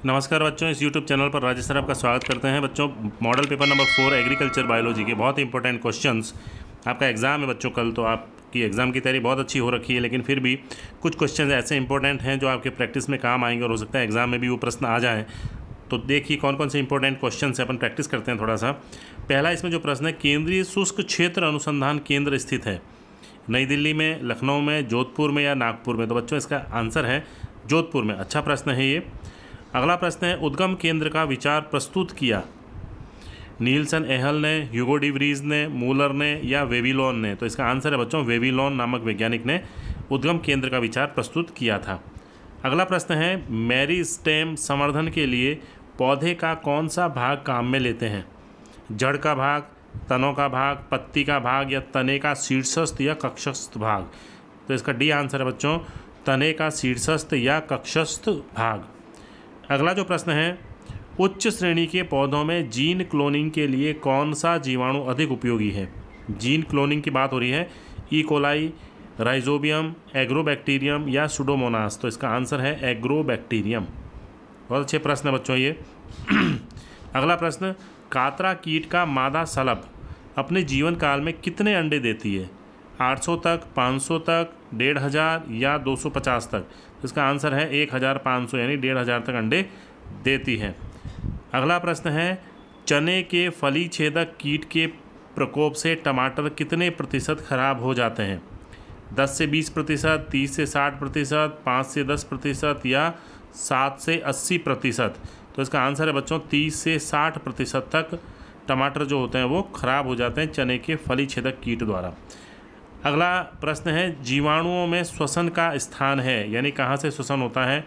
नमस्कार बच्चों, इस YouTube चैनल पर राजेश सर आपका स्वागत करते हैं। बच्चों, model paper number 4 agriculture biology के बहुत ही इंपॉर्टेंट क्वेश्चंस आपका एग्ज़ाम है बच्चों। कल तो आपकी एग्ज़ाम की तैयारी बहुत अच्छी हो रखी है, लेकिन फिर भी कुछ क्वेश्चंस ऐसे इंपॉर्टेंट हैं जो आपके प्रैक्टिस में काम आएंगे और हो सकता है एग्ज़ाम में भी वो प्रश्न आ जाएँ। तो देखिए कौन कौन से इंपॉर्टेंट क्वेश्चन है, अपन प्रैक्टिस करते हैं थोड़ा सा। पहला इसमें जो प्रश्न है, केंद्रीय शुष्क क्षेत्र अनुसंधान केंद्र स्थित है नई दिल्ली में, लखनऊ में, जोधपुर में या नागपुर में? तो बच्चों इसका आंसर है जोधपुर में। अच्छा प्रश्न है ये। अगला प्रश्न है, उद्गम केंद्र का विचार प्रस्तुत किया नीलसन एहल ने, ह्यूगो डी व्रीज ने, मूलर ने या वेविलोन ने? तो इसका आंसर है बच्चों वेविलोन नामक वैज्ञानिक ने उद्गम केंद्र का विचार प्रस्तुत किया था। अगला प्रश्न है, मेरी स्टेम संवर्धन के लिए पौधे का कौन सा भाग काम में लेते हैं? जड़ का भाग, तनों का भाग, पत्ती का भाग या तने का शीर्षस्थ या कक्षस्थ भाग? तो इसका डी आंसर है बच्चों तने का शीर्षस्थ या कक्षस्थ भाग। अगला जो प्रश्न है, उच्च श्रेणी के पौधों में जीन क्लोनिंग के लिए कौन सा जीवाणु अधिक उपयोगी है? जीन क्लोनिंग की बात हो रही है, ई कोलाई, राइजोबियम, एग्रोबैक्टीरियम या सुडोमोनास? तो इसका आंसर है एग्रोबैक्टीरियम। बहुत अच्छे प्रश्न है बच्चों ये। अगला प्रश्न, कातरा कीट का मादा सलभ अपने जीवन काल में कितने अंडे देती है? 800 तक, 500 तक, 1500 या 250 तक? इसका आंसर है 1500 यानी 1500 तक अंडे देती है। अगला प्रश्न है, चने के फली छेदक कीट के प्रकोप से टमाटर कितने प्रतिशत खराब हो जाते हैं? 10 से 20%, 30 से 60%, 5 से 10% या 7 से 80%? तो इसका आंसर है बच्चों 30 से 60% तक टमाटर जो होते हैं वो खराब हो जाते हैं चने के फली छेदक कीट द्वारा। अगला प्रश्न है, जीवाणुओं में श्वसन का स्थान है, यानी कहाँ से श्वसन होता है?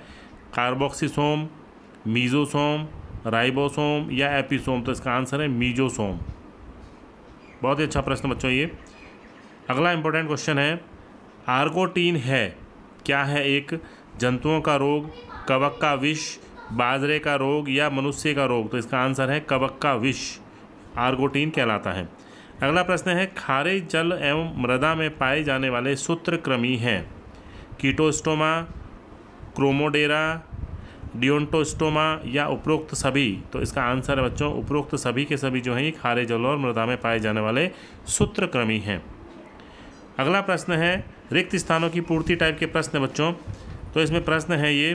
कार्बोक्सिसोम, मीजोसोम, राइबोसोम या एपिसोम? तो इसका आंसर है मीजोसोम। बहुत ही अच्छा प्रश्न बच्चों ये। अगला इंपॉर्टेंट क्वेश्चन है, आर्गोटीन है क्या है? एक जंतुओं का रोग, कवक का विष, बाजरे का रोग या मनुष्य का रोग? तो इसका आंसर है कवक का विष आर्गोटीन कहलाता है। अगला प्रश्न है, खारे जल एवं मृदा में पाए जाने वाले सूत्रकृमि हैं? कीटोस्टोमा, क्रोमोडेरा, डियोंटोस्टोमा या उपरोक्त सभी? तो इसका आंसर है बच्चों उपरोक्त सभी के सभी जो हैं ये खारे जल और मृदा में पाए जाने वाले सूत्रकृमि हैं। अगला प्रश्न है, रिक्त स्थानों की पूर्ति टाइप के प्रश्न है बच्चों। तो इसमें प्रश्न है ये,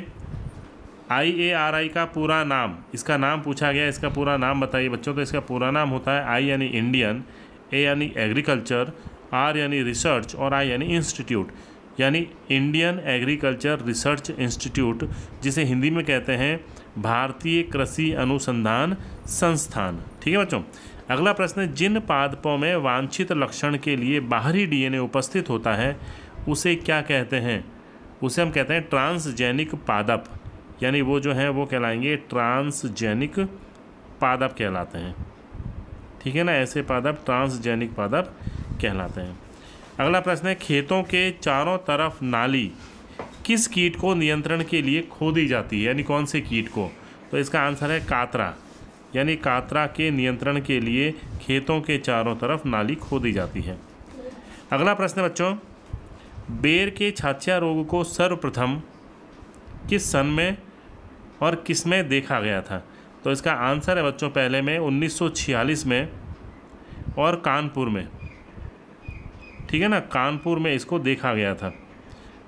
IARI का पूरा नाम, इसका नाम पूछा गया, इसका पूरा नाम बताइए बच्चों। तो इसका पूरा नाम होता है I यानी इंडियन, A यानी एग्रीकल्चर, R यानी रिसर्च और I यानी इंस्टीट्यूट, यानी इंडियन एग्रीकल्चर रिसर्च इंस्टीट्यूट, जिसे हिंदी में कहते हैं भारतीय कृषि अनुसंधान संस्थान। ठीक है बच्चों। अगला प्रश्न है, जिन पादपों में वांछित लक्षण के लिए बाहरी DNA उपस्थित होता है उसे क्या कहते हैं? उसे हम कहते हैं ट्रांसजेनिक पादप, यानी वो जो हैं वो कहलाएंगे ट्रांसजेनिक पादप कहलाते हैं। ठीक है ना, ऐसे पादप ट्रांसजेनिक पादप कहलाते हैं। अगला प्रश्न है, खेतों के चारों तरफ नाली किस कीट को नियंत्रण के लिए खोदी जाती है, यानी कौन से कीट को? तो इसका आंसर है कातरा, यानी कातरा के नियंत्रण के लिए खेतों के चारों तरफ नाली खोदी जाती है। अगला प्रश्न बच्चों, बेर के छाछिया रोग को सर्वप्रथम किस सन में और किस में देखा गया था? तो इसका आंसर है बच्चों पहले में 1946 में और कानपुर में। ठीक है ना, कानपुर में इसको देखा गया था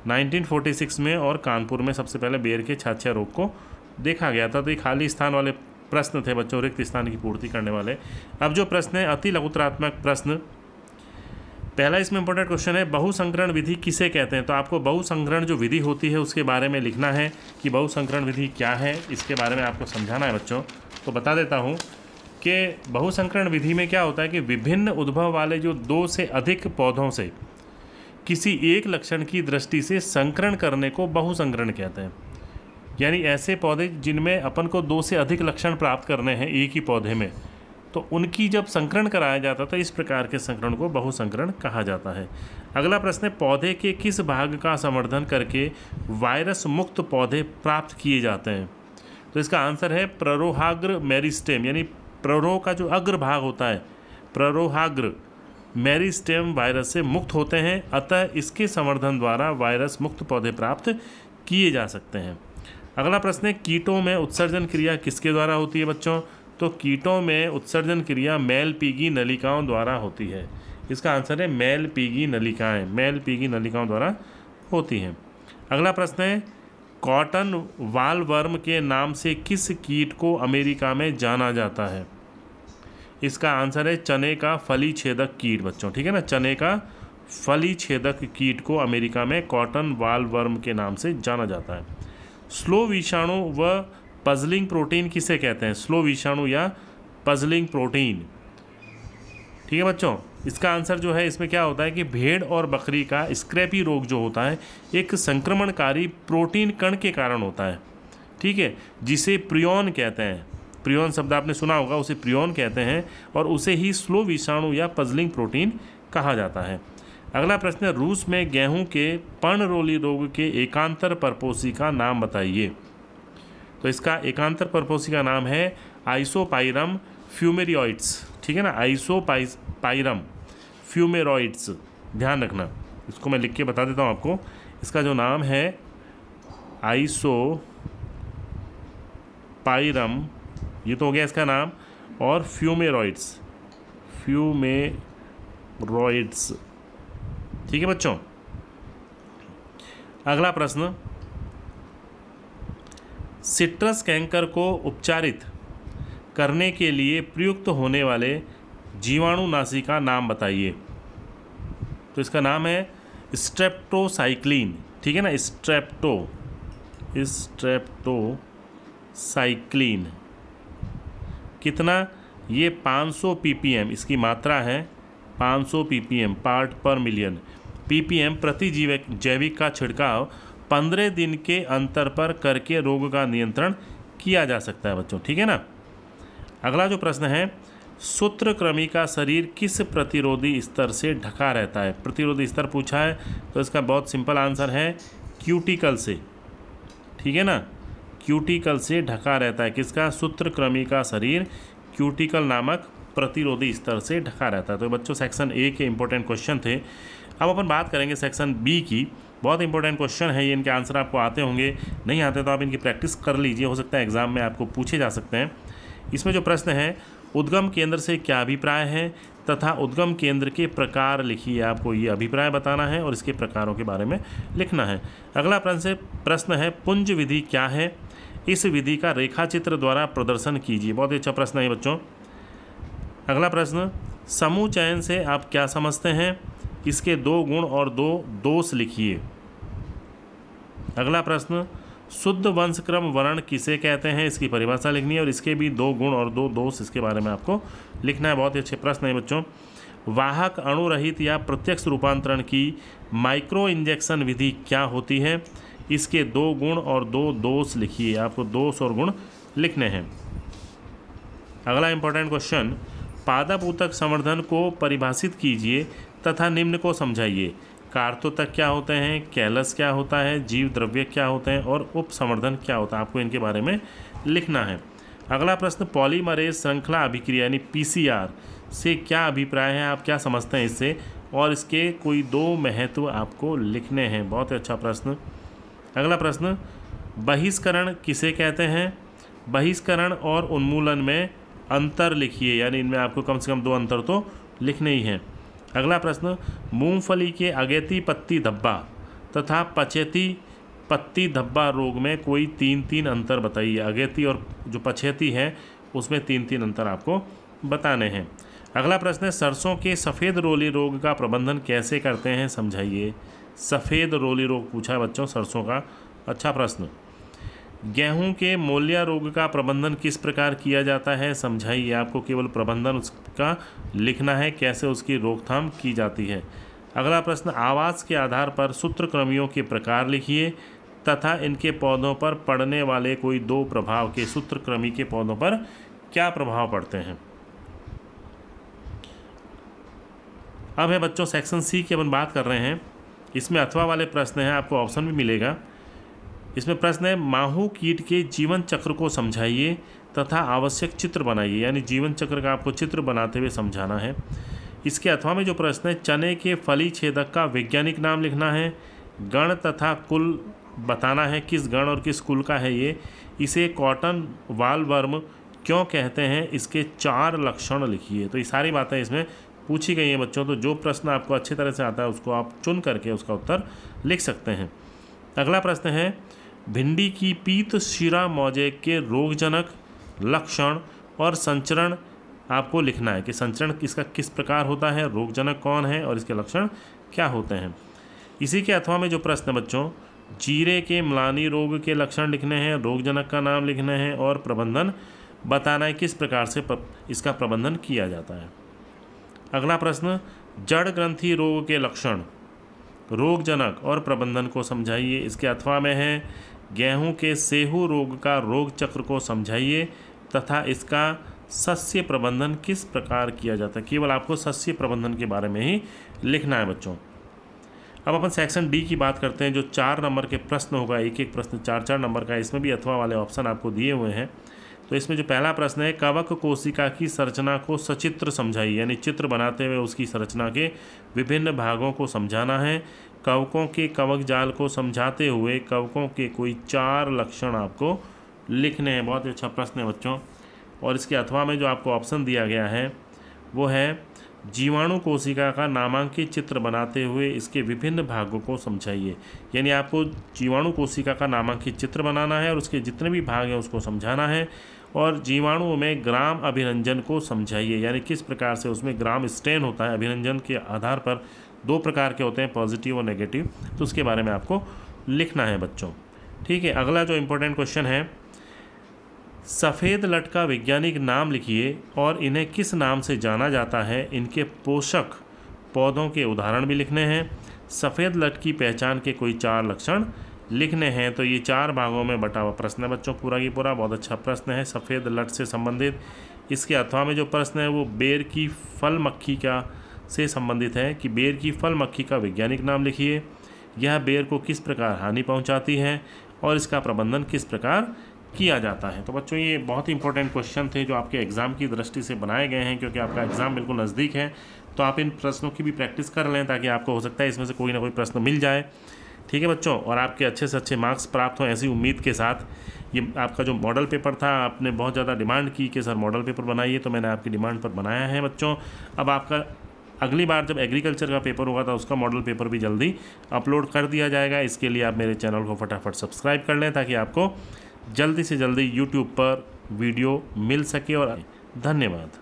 1946 में, और कानपुर में सबसे पहले बेर के छाछिया रोग को देखा गया था। तो ये खाली स्थान वाले प्रश्न थे बच्चों, रिक्त स्थान की पूर्ति करने वाले। अब जो प्रश्न है अति लघुतरात्मक प्रश्न, पहला इसमें इंपॉर्टेंट क्वेश्चन है, बहुसंकरण विधि किसे कहते हैं? तो आपको बहुसंकरण जो विधि होती है उसके बारे में लिखना है कि बहुसंकरण विधि क्या है, इसके बारे में आपको समझाना है बच्चों। तो बता देता हूँ कि बहुसंकरण विधि में क्या होता है कि विभिन्न उद्भव वाले जो 2 से अधिक पौधों से किसी एक लक्षण की दृष्टि से संकरण करने को बहुसंकरण कहते हैं। यानी ऐसे पौधे जिनमें अपन को 2 से अधिक लक्षण प्राप्त करने हैं एक ही पौधे में, तो उनकी जब संकरण कराया जाता था, इस प्रकार के संकरण को बहुसंकरण कहा जाता है। अगला प्रश्न है, पौधे के किस भाग का संवर्धन करके वायरस मुक्त पौधे प्राप्त किए जाते हैं? तो इसका आंसर है प्ररोहाग्र मेरिस्टेम, यानी प्ररोह का जो अग्र भाग होता है, प्ररोहाग्र मेरिस्टेम वायरस से मुक्त होते हैं, अतः इसके संवर्धन द्वारा वायरस मुक्त पौधे प्राप्त किए जा सकते हैं। अगला प्रश्न है कीटों में उत्सर्जन क्रिया किसके द्वारा होती है बच्चों? तो कीटों में उत्सर्जन क्रिया मेलपीगी नलिकाओं द्वारा होती है। इसका आंसर है मेलपीगी नलिकाएं, मेलपीगी नलिकाओं द्वारा होती हैं। अगला प्रश्न है कॉटन वालवर्म के नाम से किस कीट को अमेरिका में जाना जाता है? इसका आंसर है चने का फली छेदक कीट बच्चों, ठीक है ना, चने का फली छेदक कीट को अमेरिका में कॉटन वालवर्म के नाम से जाना जाता है। स्लो विषाणु व पजलिंग प्रोटीन किसे कहते हैं? स्लो विषाणु या पजलिंग प्रोटीन, ठीक है बच्चों। इसका आंसर जो है इसमें क्या होता है कि भेड़ और बकरी का स्क्रैपी रोग जो होता है एक संक्रमणकारी प्रोटीन कण के कारण होता है, ठीक है, जिसे प्रियॉन कहते हैं। प्रियॉन शब्द आपने सुना होगा, उसे प्रियॉन कहते हैं और उसे ही स्लो विषाणु या पजलिंग प्रोटीन कहा जाता है। अगला प्रश्न है रूस में गेहूं के पर्णरोली रोग के एकांतर परपोषी का नाम बताइए। तो इसका एकांतर परपोषी का नाम है आइसोपाइरम फ्यूमेरियोइड्स, ठीक है ना, आइसोपाइरम फ्यूमेरॉइड्स, ध्यान रखना, इसको मैं लिख के बता देता हूँ आपको। इसका जो नाम है आइसोपाइरम, ये तो हो गया इसका नाम, और फ्यूमेरॉइड्स, फ्यूमेरॉइड्स, ठीक है बच्चों। अगला प्रश्न सिट्रस कैंकर को उपचारित करने के लिए प्रयुक्त होने वाले जीवाणुनाशी का नाम बताइए। तो इसका नाम है स्ट्रेप्टोसाइक्लिन, ठीक है ना, स्ट्रेप्टोसाइक्लिन। कितना? ये 500 ppm इसकी मात्रा है, 500 ppm पार्ट पर मिलियन, ppm प्रति जैविक का छिड़काव 15 दिन के अंतर पर करके रोग का नियंत्रण किया जा सकता है बच्चों, ठीक है ना। अगला जो प्रश्न है सूत्रकृमि का शरीर किस प्रतिरोधी स्तर से ढका रहता है? प्रतिरोधी स्तर पूछा है तो इसका बहुत सिंपल आंसर है क्यूटिकल से, ठीक है ना, क्यूटिकल से ढका रहता है। किसका? सूत्रकृमि का शरीर क्यूटिकल नामक प्रतिरोधी स्तर से ढका रहता है। तो बच्चों सेक्शन ए के इंपॉर्टेंट क्वेश्चन थे। अब अपन बात करेंगे सेक्शन बी की। बहुत इंपॉर्टेंट क्वेश्चन है ये, इनके आंसर आपको आते होंगे, नहीं आते तो आप इनकी प्रैक्टिस कर लीजिए, हो सकता है एग्जाम में आपको पूछे जा सकते हैं। इसमें जो प्रश्न है उद्गम केंद्र से क्या अभिप्राय है तथा उद्गम केंद्र के प्रकार लिखिए। आपको ये अभिप्राय बताना है और इसके प्रकारों के बारे में लिखना है। अगला प्रश्न है पुंज विधि क्या है? इस विधि का रेखाचित्र द्वारा प्रदर्शन कीजिए। बहुत ही अच्छा प्रश्न है बच्चों। अगला प्रश्न समूह चयन से आप क्या समझते हैं? इसके 2 गुण और 2 दोष लिखिए। अगला प्रश्न शुद्ध वंशक्रम वर्ण किसे कहते हैं? इसकी परिभाषा लिखनी है और इसके भी 2 गुण और 2 दोष इसके बारे में आपको लिखना है। बहुत ही अच्छे प्रश्न है बच्चों। वाहक अणुरहित या प्रत्यक्ष रूपांतरण की माइक्रो इंजेक्शन विधि क्या होती है? इसके 2 गुण और 2 दोष लिखिए। आपको दोष और गुण लिखने हैं। अगला इंपॉर्टेंट क्वेश्चन पादप ऊतक संवर्धन को परिभाषित कीजिए तथा निम्न को समझाइए। कार्तोतक क्या होते हैं, कैलस क्या होता है, जीव द्रव्य क्या होते हैं और उप संवर्धन क्या होता है, आपको इनके बारे में लिखना है। अगला प्रश्न पॉलीमरेज श्रृंखला अभिक्रिया यानी पीसीआर से क्या अभिप्राय है, आप क्या समझते हैं इससे, और इसके कोई 2 महत्व आपको लिखने हैं। बहुत अच्छा प्रश्न। अगला प्रश्न बहिष्करण किसे कहते हैं? बहिष्करण और उन्मूलन में अंतर लिखिए, यानी इनमें आपको कम से कम 2 अंतर तो लिखने ही हैं। अगला प्रश्न मूंगफली के अगेती पत्ती धब्बा तथा पछेती पत्ती धब्बा रोग में कोई 3 अंतर बताइए। अगेती और जो पछेती है उसमें 3 अंतर आपको बताने हैं। अगला प्रश्न है सरसों के सफ़ेद रोली रोग का प्रबंधन कैसे करते हैं, समझाइए। सफ़ेद रोली रोग पूछा है बच्चों सरसों का, अच्छा प्रश्न। गेहूं के मोलिया रोग का प्रबंधन किस प्रकार किया जाता है, समझाइए। आपको केवल प्रबंधन उसका लिखना है, कैसे उसकी रोकथाम की जाती है। अगला प्रश्न आवास के आधार पर सूत्रकृमियों के प्रकार लिखिए तथा इनके पौधों पर पड़ने वाले कोई 2 प्रभाव के सूत्रकृमि के पौधों पर क्या प्रभाव पड़ते हैं। अब है बच्चों सेक्शन सी की अपन बात कर रहे हैं। इसमें अथवा वाले प्रश्न हैं, आपको ऑप्शन भी मिलेगा। इसमें प्रश्न है माहू कीट के जीवन चक्र को समझाइए तथा आवश्यक चित्र बनाइए, यानी जीवन चक्र का आपको चित्र बनाते हुए समझाना है। इसके अथवा में जो प्रश्न है चने के फली छेदक का वैज्ञानिक नाम लिखना है। गण तथा कुल बताना है किस गण और किस कुल का है ये, इसे कॉटन वालवर्म क्यों कहते हैं, इसके 4 लक्षण लिखिए। तो ये सारी बातें इसमें पूछी गई हैं बच्चों। तो जो प्रश्न आपको अच्छी तरह से आता है उसको आप चुन करके उसका उत्तर लिख सकते हैं। अगला प्रश्न है, भिंडी की पीत शिरा मोज़ेक के रोगजनक, लक्षण और संचरण आपको लिखना है कि संचरण इसका किस प्रकार होता है, रोगजनक कौन है और इसके लक्षण क्या होते हैं। इसी के अथवा में जो प्रश्न बच्चों, जीरे के म्लानी रोग के लक्षण लिखने हैं, रोगजनक का नाम लिखना है और प्रबंधन बताना है किस प्रकार से इसका प्रबंधन किया जाता है। अगला प्रश्न, जड़ ग्रंथि रोग के लक्षण, रोगजनक और प्रबंधन को समझाइए। इसके अथवा में है, गेहूं के सेहू रोग का रोग चक्र को समझाइए तथा इसका सस्य प्रबंधन किस प्रकार किया जाता है। केवल आपको सस्य प्रबंधन के बारे में ही लिखना है बच्चों। अब अपन सेक्शन डी की बात करते हैं, जो 4 नंबर के प्रश्न होगा, एक एक प्रश्न 4-4 नंबर का, इसमें भी अथवा वाले ऑप्शन आपको दिए हुए हैं। तो इसमें जो पहला प्रश्न है, कवक कोशिका की संरचना को सचित्र समझाइए, यानी चित्र बनाते हुए उसकी संरचना के विभिन्न भागों को समझाना है। कवकों के कवक जाल को समझाते हुए कवकों के कोई 4 लक्षण आपको लिखने हैं। बहुत अच्छा प्रश्न है बच्चों। और इसके अथवा में जो आपको ऑप्शन दिया गया है वो है, जीवाणु कोशिका का नामांकित चित्र बनाते हुए इसके विभिन्न भागों को समझाइए। यानी आपको जीवाणु कोशिका का नामांकित चित्र बनाना है और उसके जितने भी भाग हैं उसको समझाना है। और जीवाणुओं में ग्राम अभिरंजन को समझाइए, यानी किस प्रकार से उसमें ग्राम स्टेन होता है। अभिरंजन के आधार पर 2 प्रकार के होते हैं, पॉजिटिव और नेगेटिव, तो उसके बारे में आपको लिखना है बच्चों। ठीक है। अगला जो इम्पोर्टेंट क्वेश्चन है, सफ़ेद लट का वैज्ञानिक नाम लिखिए और इन्हें किस नाम से जाना जाता है। इनके पोषक पौधों के उदाहरण भी लिखने हैं। सफ़ेद लट की पहचान के कोई 4 लक्षण लिखने हैं। तो ये 4 भागों में बटा हुआ प्रश्न है बच्चों, पूरा की पूरा। बहुत अच्छा प्रश्न है सफ़ेद लट से संबंधित। इसके अथवा में जो प्रश्न है वो बेर की फल मक्खी का से संबंधित है कि बेर की फल मक्खी का वैज्ञानिक नाम लिखिए। यह बेर को किस प्रकार हानि पहुंचाती है और इसका प्रबंधन किस प्रकार किया जाता है। तो बच्चों ये बहुत ही इंपॉर्टेंट क्वेश्चन थे जो आपके एग्ज़ाम की दृष्टि से बनाए गए हैं, क्योंकि आपका एग्ज़ाम बिल्कुल नज़दीक है। तो आप इन प्रश्नों की भी प्रैक्टिस कर लें ताकि आपको हो सकता है इसमें से कोई ना कोई प्रश्न मिल जाए। ठीक है बच्चों, और आपके अच्छे से अच्छे मार्क्स प्राप्त हों ऐसी उम्मीद के साथ। ये आपका जो मॉडल पेपर था, आपने बहुत ज़्यादा डिमांड की कि सर मॉडल पेपर बनाइए, तो मैंने आपकी डिमांड पर बनाया है बच्चों। अब आपका अगली बार जब एग्रीकल्चर का पेपर होगा तो उसका मॉडल पेपर भी जल्दी अपलोड कर दिया जाएगा। इसके लिए आप मेरे चैनल को फटाफट सब्सक्राइब कर लें ताकि आपको जल्दी से जल्दी यूट्यूब पर वीडियो मिल सके। और धन्यवाद।